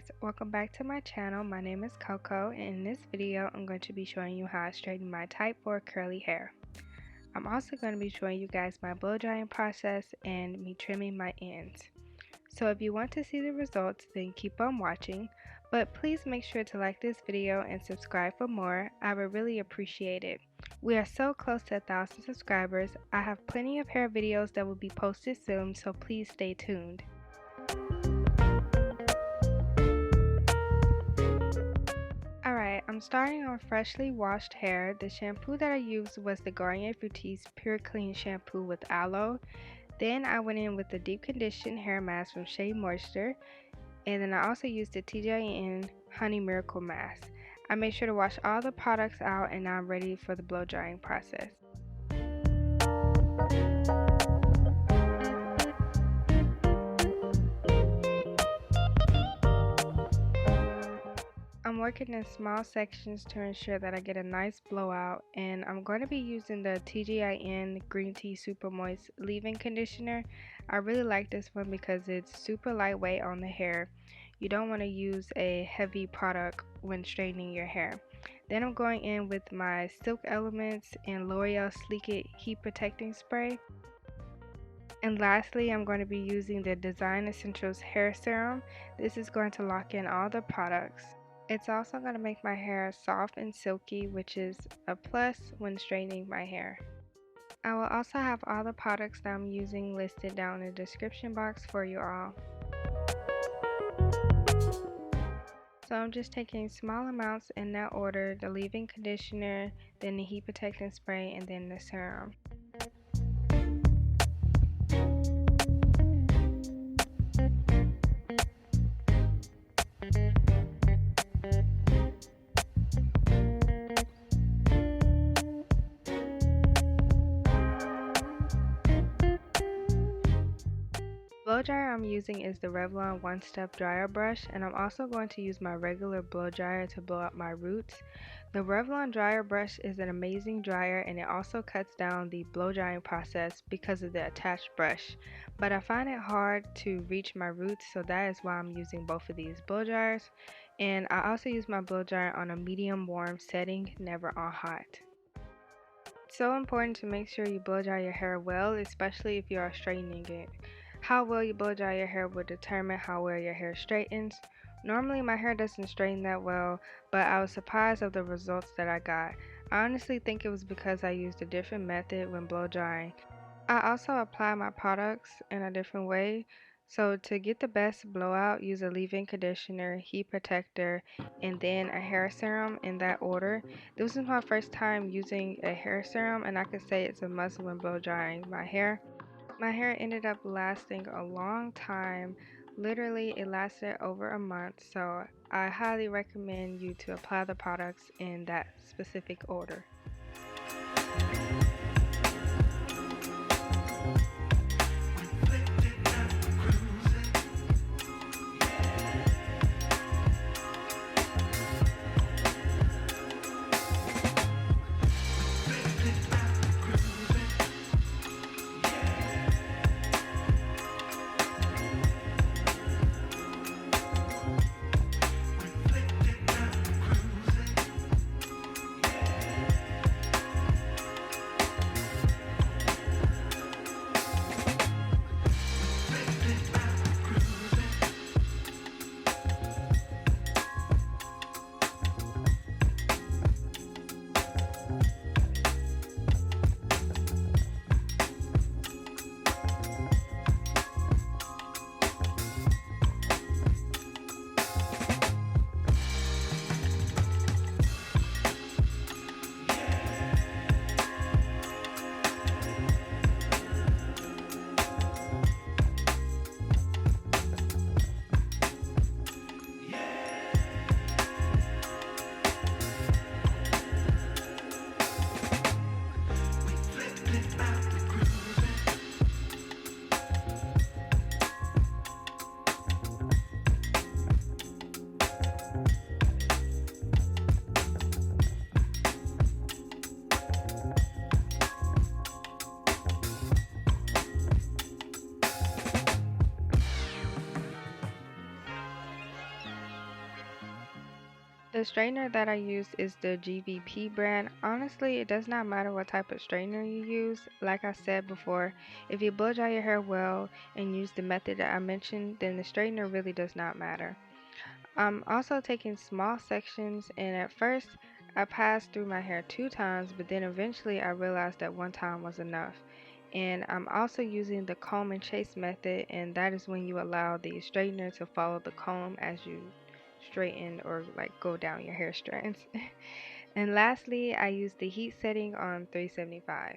guys, welcome back to my channel. My name is Coco, and in this video I'm going to be showing you how I straighten my type 4 curly hair. I'm also going to be showing you guys my blow drying process and me trimming my ends. So if you want to see the results, then keep on watching, but please make sure to like this video and subscribe for more. I would really appreciate it. We are so close to 1,000 subscribers. I have plenty of hair videos that will be posted soon, so please stay tuned. Alright, I'm starting on freshly washed hair. The shampoo that I used was the Garnier Fructis Pure Clean Shampoo with Aloe. Then I went in with the Deep Conditioned Hair Mask from Shea Moisture. And then I also used the TJN Honey Miracle Mask. I made sure to wash all the products out, and now I'm ready for the blow drying process. I'm working in small sections to ensure that I get a nice blowout, and I'm going to be using the TGIN Green Tea Super Moist Leave-In Conditioner. I really like this one because it's super lightweight on the hair. You don't want to use a heavy product when straightening your hair. Then I'm going in with my Silk Elements and L'Oreal Sleek It Heat Protecting Spray. And lastly, I'm going to be using the Design Essentials Hair Serum. This is going to lock in all the products. It's also going to make my hair soft and silky, which is a plus when straightening my hair. I will also have all the products that I'm using listed down in the description box for you all. So I'm just taking small amounts in that order: the leave-in conditioner, then the heat protecting spray, and then the serum. Blow dryer I'm using is the Revlon One Step Dryer Brush, and I'm also going to use my regular blow dryer to blow out my roots. The Revlon dryer brush is an amazing dryer, and it also cuts down the blow drying process because of the attached brush, but I find it hard to reach my roots, so that is why I'm using both of these blow dryers. And I also use my blow dryer on a medium warm setting, never on hot. It's so important to make sure you blow dry your hair well, especially if you are straightening it. How well you blow dry your hair will determine how well your hair straightens. Normally my hair doesn't straighten that well, but I was surprised of the results that I got. I honestly think it was because I used a different method when blow drying. I also apply my products in a different way. So to get the best blowout, use a leave-in conditioner, heat protector, and then a hair serum in that order. This is my first time using a hair serum, and I can say it's a must when blow drying my hair. My hair ended up lasting a long time. Literally, it lasted over a month, so I highly recommend you to apply the products in that specific order. The straightener that I use is the GVP brand. Honestly, it does not matter what type of straightener you use. Like I said before, if you blow dry your hair well and use the method that I mentioned, then the straightener really does not matter. I'm also taking small sections, and at first I passed through my hair 2 times, but then eventually I realized that 1 time was enough. And I'm also using the comb and chase method, and that is when you allow the straightener to follow the comb as you straighten or like go down your hair strands. And lastly, I use the heat setting on 375.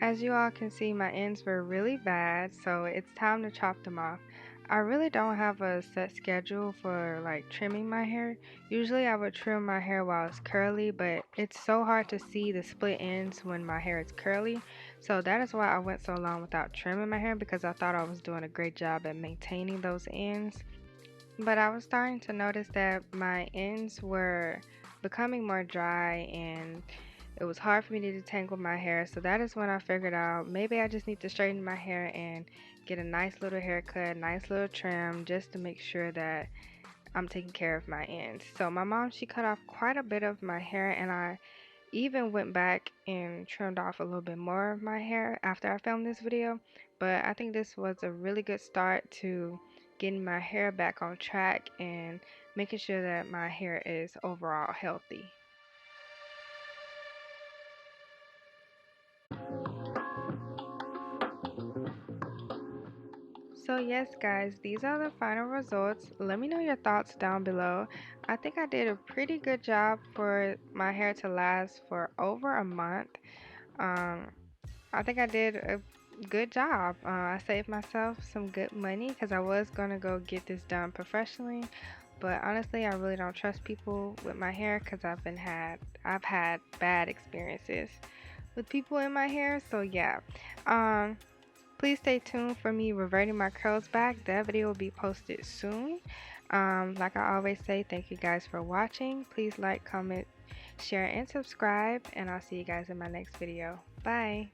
As you all can see, my ends were really bad, so it's time to chop them off. I really don't have a set schedule for like trimming my hair. Usually I would trim my hair while it's curly, but it's so hard to see the split ends when my hair is curly. So that is why I went so long without trimming my hair, because I thought I was doing a great job at maintaining those ends. But I was starting to notice that my ends were becoming more dry and it was hard for me to detangle my hair. So that is when I figured out maybe I just need to straighten my hair and get a nice little haircut, nice little trim, just to make sure that I'm taking care of my ends. So my mom, she cut off quite a bit of my hair, and I even went back and trimmed off a little bit more of my hair after I filmed this video. But I think this was a really good start to getting my hair back on track and making sure that my hair is overall healthy. So yes guys, these are the final results. Let me know your thoughts down below. I think I did a pretty good job for my hair to last for over a month. Um, I think I did a good job. I saved myself some good money because I was gonna go get this done professionally, but honestly, I really don't trust people with my hair because I've had bad experiences with people in my hair. So yeah, um, please stay tuned for me reverting my curls back. That video will be posted soon. Like I always say, thank you guys for watching. Please like, comment, share, and subscribe, and I'll see you guys in my next video. Bye.